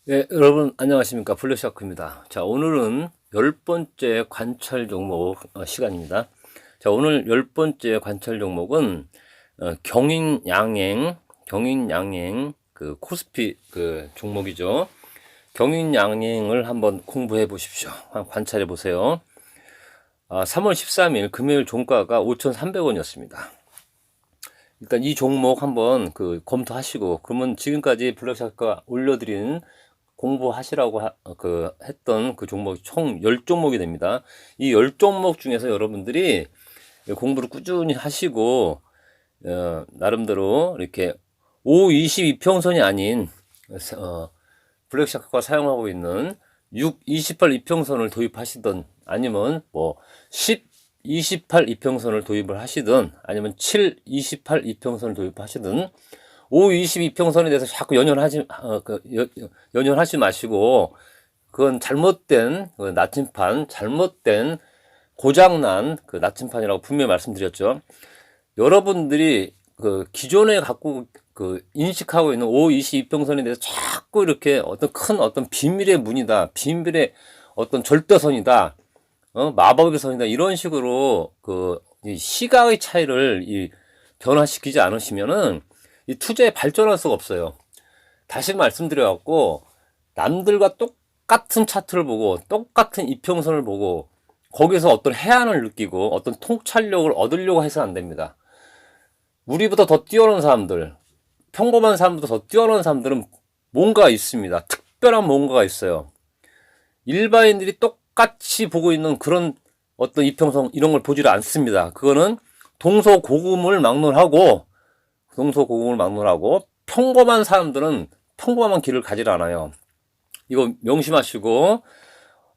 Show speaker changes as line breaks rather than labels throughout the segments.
네, 여러분 안녕하십니까. 블랙샤크입니다. 자, 오늘은 10번째 관찰 종목 시간입니다. 자, 오늘 10번째 관찰 종목은 경인양행 그 코스피 그 종목이죠. 경인양행을 한번 공부해 보십시오. 한번 관찰해 보세요. 3월 13일 금요일 종가가 5,300원이었습니다. 일단 이 종목 한번 검토하시고, 그러면 지금까지 블랙샤크가 올려드린 공부하시라고 했던 그 종목이 총 10종목이 됩니다. 이 10종목 중에서 여러분들이 공부를 꾸준히 하시고, 나름대로 이렇게 5-22평선이 아닌, 블랙샤크가 사용하고 있는 6-28 이평선을 도입하시든, 아니면 10-28 이평선을 도입을 하시든, 아니면 7-28 이평선을 도입하시든, 5-22평선에 대해서 자꾸 연연하지 마시고, 그건 잘못된 나침판, 잘못된 고장난 그 나침판이라고 분명히 말씀드렸죠. 여러분들이 기존에 갖고 인식하고 있는 5-22평선에 대해서 자꾸 이렇게 어떤 비밀의 문이다, 비밀의 어떤 절대선이다, 마법의 선이다, 이런 식으로 이 시각의 차이를 변화시키지 않으시면은 이 투자에 발전할 수가 없어요. 다시 말씀드려갖고, 남들과 똑같은 차트를 보고 똑같은 이평선을 보고 거기서 어떤 해안을 느끼고 어떤 통찰력을 얻으려고 해서는 안 됩니다. 우리보다 더 뛰어난 사람들, 평범한 사람보다 더 뛰어난 사람들은 뭔가 있습니다. 특별한 뭔가가 있어요. 일반인들이 똑같이 보고 있는 그런 어떤 이평선 이런 걸 보지를 않습니다. 그거는 동서고금을 막론하고 평범한 사람들은 평범한 길을 가지 않아요. 이거 명심하시고,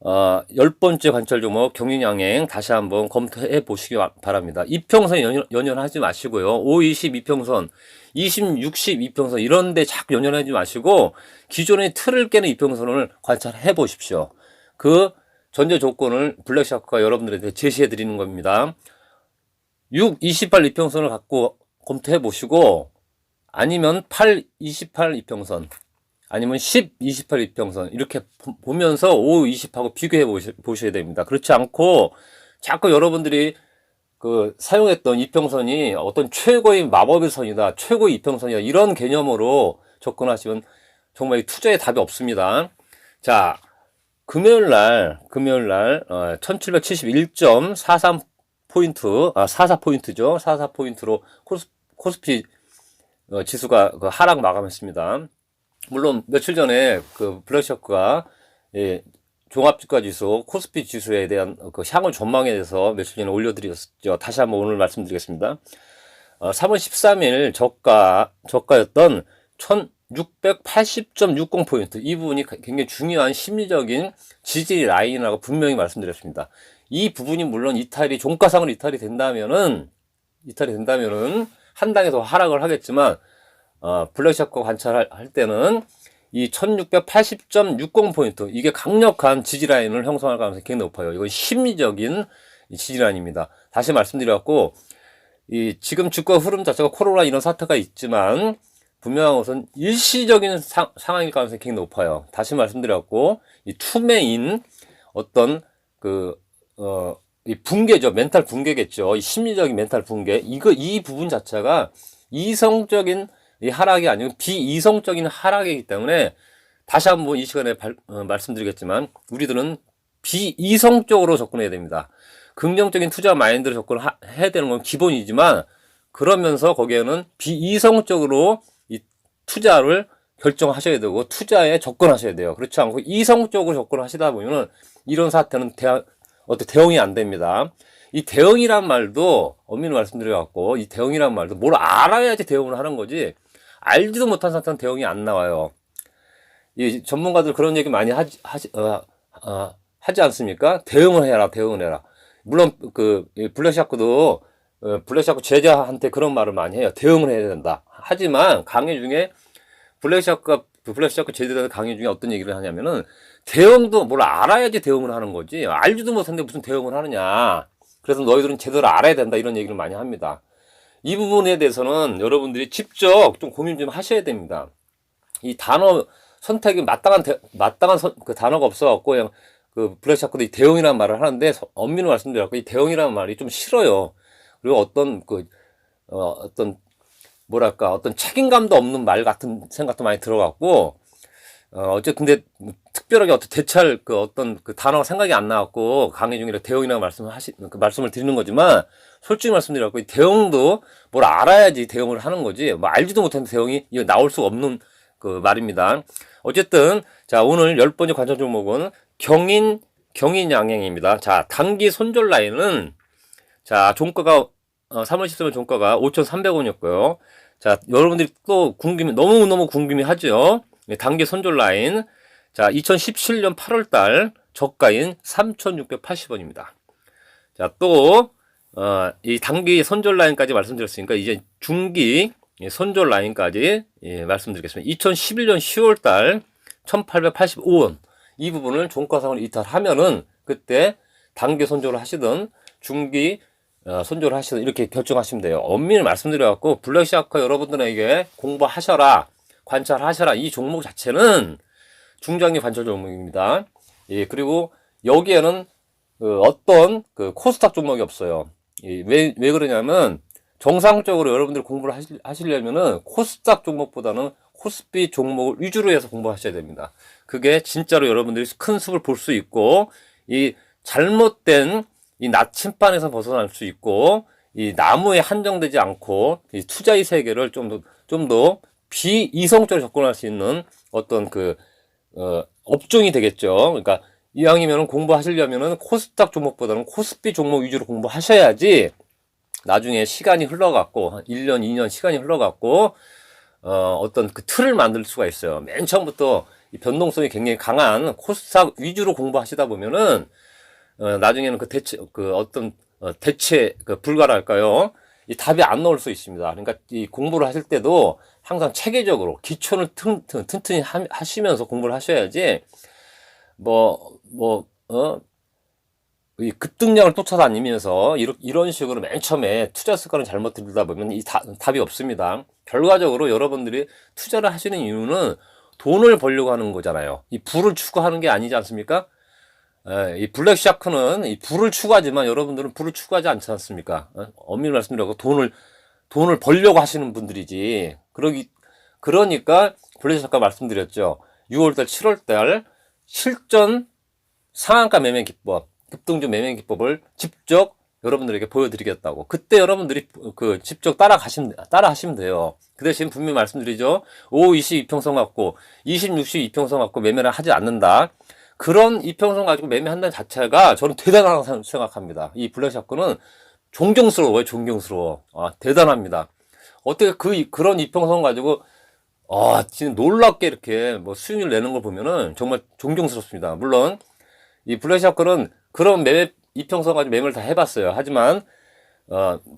10번째 관찰 종목 경인양행 다시 한번 검토해 보시기 바랍니다. 이평선 연연하지 마시고요. 5-20 이평선, 20-60 이평선 이런 데 자꾸 연연하지 마시고, 기존의 틀을 깨는 이평선을 관찰해 보십시오. 그 전제 조건을 블랙샤크가 여러분들한테 제시해 드리는 겁니다. 6-28 이평선을 갖고 검토해 보시고, 아니면 8-28 이평선, 아니면 10-28 이평선 이렇게 보면서 5-20하고 비교해 보셔야 됩니다. 그렇지 않고 자꾸 여러분들이 사용했던 이평선이 어떤 최고의 마법의 선이다, 최고의 이평선이다, 이런 개념으로 접근하시면 정말 투자에 답이 없습니다. 자, 금요일날 1771.43포인트, 44포인트죠. 44포인트로 코스피 지수가 하락 마감했습니다. 물론 며칠 전에 블랙샤크가 종합주가 지수, 코스피 지수에 대한 향후 전망에 대해서 며칠 전에 올려드렸죠. 다시 한번 오늘 말씀드리겠습니다. 3월 13일 저가였던 1680.60포인트, 이 부분이 굉장히 중요한 심리적인 지지 라인이라고 분명히 말씀드렸습니다. 이 부분이 물론 종가상으로 이탈이 된다면은 한 단계 더 하락을 하겠지만, 블랙샤크 관찰할 때는 이 1680.60포인트, 이게 강력한 지지라인을 형성할 가능성이 굉장히 높아요. 이건 심리적인 지지라인입니다. 다시 말씀드렸고, 지금 주가 흐름 자체가 코로나 이런 사태가 있지만, 분명한 것은 일시적인 상황일 가능성이 굉장히 높아요. 다시 말씀드렸고, 이 투매인 어떤 이 붕괴죠. 멘탈 붕괴겠죠. 이 심리적인 멘탈 붕괴. 이 부분 자체가 이성적인 이 하락이 아니고 비이성적인 하락이기 때문에, 다시 한번 이 시간에 말씀드리겠지만, 우리들은 비이성적으로 접근해야 됩니다. 긍정적인 투자 마인드로 접근해야 되는 건 기본이지만, 그러면서 거기에는 비이성적으로 이 투자를 결정하셔야 되고, 투자에 접근하셔야 돼요. 그렇지 않고 이성적으로 접근하시다 보면 이런 사태는 대응이 안 됩니다. 이 대응이란 말도 엄밀히 말씀드려갖고, 이 대응이란 말도 뭘 알아야지 대응을 하는 거지, 알지도 못한 상태는 대응이 안 나와요. 이 전문가들 그런 얘기 많이 하지 않습니까? 대응을 해라. 물론 블랙샤크도 블랙샤크 제자한테 그런 말을 많이 해요. 대응을 해야 된다. 하지만 강의 중에 블랙샤크 제자들 강의 중에 어떤 얘기를 하냐면은, 대응도 뭘 알아야지 대응을 하는 거지, 알지도 못하는데 무슨 대응을 하느냐, 그래서 너희들은 제대로 알아야 된다, 이런 얘기를 많이 합니다. 이 부분에 대해서는 여러분들이 직접 좀 고민 좀 하셔야 됩니다. 이 단어 선택이 마땅한 그 단어가 없어갖고 그냥 그 블랙샤크도 이 대응이라는 말을 하는데 엄밀히 말씀드려갖고 이 대응이라는 말이 좀 싫어요. 그리고 어떤 뭐랄까 어떤 책임감도 없는 말 같은 생각도 많이 들어갔고 어쨌든 근데 특별하게 어떤 대체할 그 어떤 그 단어가 생각이 안 나갖고 강의 중이라 대응이라고 말씀을 드리는 거지만 솔직히 말씀드려갖고 이 대응도 뭘 알아야지 대응을 하는 거지 뭐 알지도 못하는 대응이 이거 나올 수가 없는 그 말입니다. 어쨌든 자 오늘 10번째 관찰 종목은 경인양행입니다. 자 단기 손절 라인은 자 종가가 3월 13일 종가가 5,300원이었고요. 자 여러분들이 또 너무너무 궁금해하죠. 단기 손절 라인 자 2017년 8월달 저가인 3,680원입니다. 자 또 이 단기 손절 라인까지 말씀드렸으니까 이제 중기 손절 라인까지 말씀드리겠습니다. 2011년 10월달 1,885원 이 부분을 종가상으로 이탈하면은 그때 단기 손절을 하시든 중기 손절을 하시든 이렇게 결정하시면 돼요. 엄밀히 말씀드려갖고 블랙샤크 여러분들에게 공부하셔라 관찰하셔라 이 종목 자체는 중장기 관찰 종목입니다. 예, 그리고 여기에는 어떤 그 코스닥 종목이 없어요. 왜 그러냐면 정상적으로 여러분들 공부를 하시려면은 코스닥 종목보다는 코스피 종목을 위주로 해서 공부하셔야 됩니다. 그게 진짜로 여러분들이 큰 숲을 볼 수 있고 이 잘못된 이 나침반에서 벗어날 수 있고 이 나무에 한정되지 않고 이 투자의 세계를 좀 더 비이성적으로 접근할 수 있는 어떤 업종이 되겠죠. 그러니까 이왕이면 공부하시려면은 코스닥 종목보다는 코스피 종목 위주로 공부하셔야지 나중에 시간이 흘러갔고 한 1년, 2년 시간이 흘러갔고 어떤 그 틀을 만들 수가 있어요. 맨 처음부터 이 변동성이 굉장히 강한 코스닥 위주로 공부하시다 보면은 나중에는 대체 불가랄까요? 이 답이 안 나올 수 있습니다. 그러니까 이 공부를 하실 때도 항상 체계적으로 기초를 튼튼히 하시면서 공부를 하셔야지 이 급등량을 쫓아다니면서 이런 식으로 맨 처음에 투자 습관을 잘못 들이다 보면 이 답이 없습니다. 결과적으로 여러분들이 투자를 하시는 이유는 돈을 벌려고 하는 거잖아요. 이 부를 추구하는 게 아니지 않습니까? 이 블랙샤크는 이 부를 추구하지만 여러분들은 부를 추구하지 않지 않습니까? 엄밀히 말씀드리고 돈을 벌려고 하시는 분들이지. 그러니까 블랙샤크 말씀드렸죠. 6월달, 7월달 실전 상한가 매매 기법, 급등주 매매 기법을 직접 여러분들에게 보여드리겠다고. 그때 여러분들이 직접 따라하시면 돼요. 그 대신 분명히 말씀드리죠. 5, 20 이평선 갖고 20, 60 이평선 갖고 매매를 하지 않는다. 그런 이평선 가지고 매매한다는 자체가 저는 대단하다고 생각합니다. 이 블랙샤크는 존경스러워요. 대단합니다. 어떻게 그런 이평선 가지고 진짜 놀랍게 이렇게 수익을 내는 걸 보면은 정말 존경스럽습니다. 물론 이 블랙샤크는 그런 이평선 가지고 매매를 다 해봤어요. 하지만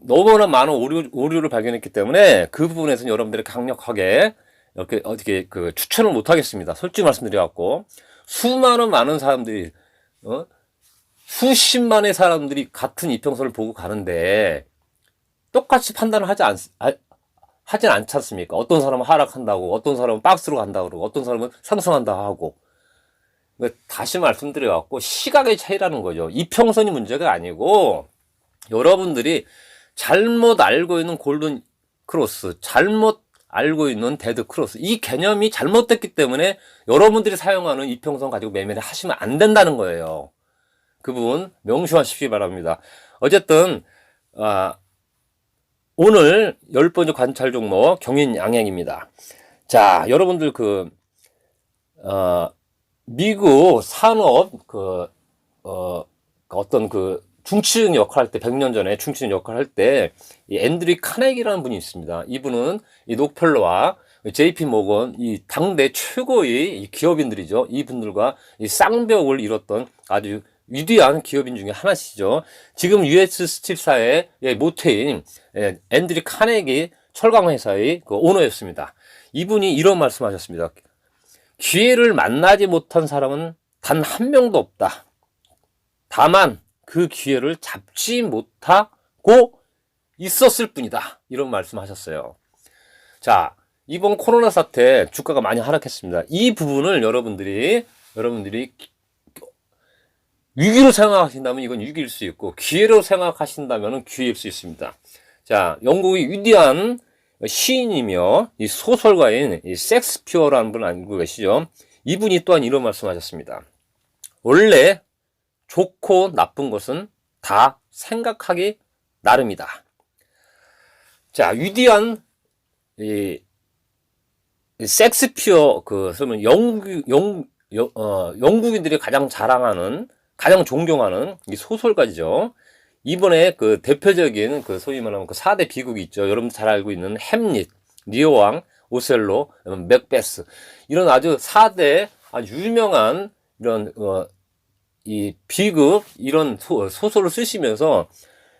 너무나 많은 오류를 발견했기 때문에 그 부분에서는 여러분들이 강력하게 이렇게 어떻게 추천을 못 하겠습니다. 솔직히 말씀드려갖고 많은 사람들이 수십만의 사람들이 같은 이평선을 보고 가는데 똑같이 판단을 하진 않지 않습니까? 어떤 사람은 하락한다고, 어떤 사람은 박스로 간다고 그러고, 어떤 사람은 상승한다 하고. 다시 말씀드려갖고 시각의 차이라는 거죠. 이평선이 문제가 아니고 여러분들이 잘못 알고 있는 골든 크로스, 잘못 알고 있는 데드 크로스, 이 개념이 잘못됐기 때문에 여러분들이 사용하는 이평선 가지고 매매를 하시면 안 된다는 거예요. 그 부분 명심하시기 바랍니다. 어쨌든 오늘 10번째 관찰 종목 경인양행입니다. 자, 여러분들 미국 산업 어떤 중추적 역할 할 때 100년 전에 중추적 역할 할 때 이 앤드류 카네기라는 분이 있습니다. 이분은 이 록펠러와 JP 모건 이 당대 최고의 이 기업인들이죠. 이분들과 이 쌍벽을 이뤘던 아주 위대한 기업인 중에 하나시죠. 지금 US 스틸사의 모태인 앤드류 카네기 철강 회사의 오너였습니다. 이분이 이런 말씀하셨습니다. 기회를 만나지 못한 사람은 단 한 명도 없다. 다만 그 기회를 잡지 못하고 있었을 뿐이다. 이런 말씀하셨어요. 자, 이번 코로나 사태 주가가 많이 하락했습니다. 이 부분을 여러분들이 위기로 생각하신다면 이건 위기일 수 있고, 기회로 생각하신다면 기회일 수 있습니다. 자, 영국의 위대한 시인이며 이 소설가인 이 섹스피어라는 분 알고 계시죠? 이분이 또한 이런 말씀하셨습니다. 원래 좋고 나쁜 것은 다 생각하기 나름이다. 자, 위대한 이 섹스피어 그러면 영국인들이 가장 자랑하는, 가장 존경하는 이 소설가죠. 이번에 그 대표적인 그 소위 말하면 그 4대 비극이 있죠. 여러분 잘 알고 있는 햄릿, 리어왕, 오셀로, 맥베스. 이런 아주 4대 아주 유명한 이런 이 비극 이런 소설을 쓰시면서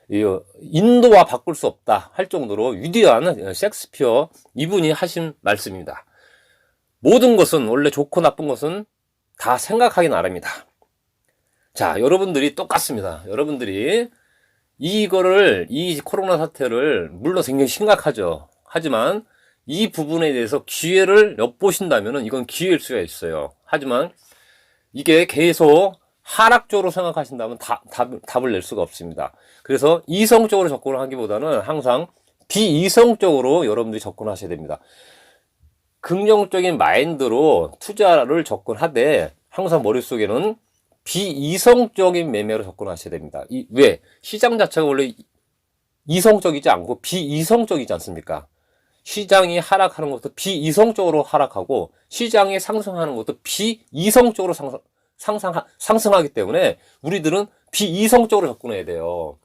인도와 바꿀 수 없다 할 정도로 위대한 셰익스피어 이분이 하신 말씀입니다. 모든 것은, 원래 좋고 나쁜 것은 다 생각하기 나름이다. 자, 여러분들이 똑같습니다. 여러분들이 이 코로나 사태를 물론 굉장히 심각하죠. 하지만 이 부분에 대해서 기회를 엿보신다면 이건 기회일 수가 있어요. 하지만 이게 계속 하락적으로 생각하신다면 답을 낼 수가 없습니다. 그래서 이성적으로 접근을 하기보다는 항상 비이성적으로 여러분들이 접근하셔야 됩니다. 긍정적인 마인드로 투자를 접근하되 항상 머릿속에는 비이성적인 매매로 접근하셔야 됩니다. 왜? 시장 자체가 원래 이성적이지 않고 비이성적이지 않습니까? 시장이 하락하는 것도 비이성적으로 하락하고, 시장이 상승하는 것도 비이성적으로 상승하기 때문에 우리들은 비이성적으로 접근해야 돼요.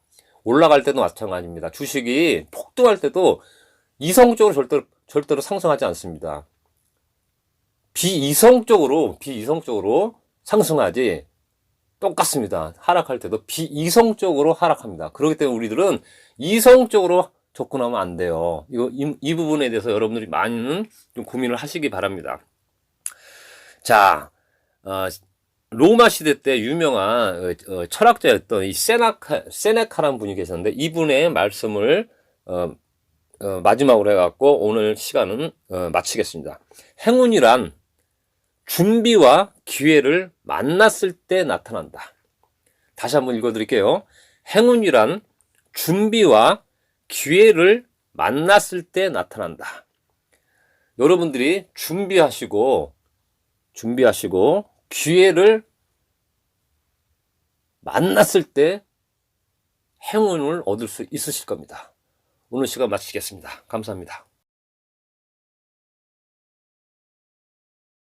올라갈 때도 마찬가지입니다. 주식이 폭등할 때도 이성적으로 절대로 상승하지 않습니다. 비이성적으로 상승하지, 똑같습니다. 하락할 때도 비이성적으로 하락합니다. 그렇기 때문에 우리들은 이성적으로 접근하면 안 돼요. 이 부분에 대해서 여러분들이 많은 좀 고민을 하시기 바랍니다. 자, 로마 시대 때 유명한 철학자였던 이 세네카라는 분이 계셨는데, 이분의 말씀을 마지막으로 해갖고 오늘 시간은 마치겠습니다. 행운이란 준비와 기회를 만났을 때 나타난다. 다시 한번 읽어드릴게요. 행운이란 준비와 기회를 만났을 때 나타난다. 여러분들이 준비하시고 기회를 만났을 때 행운을 얻을 수 있으실 겁니다. 오늘 시간 마치겠습니다. 감사합니다.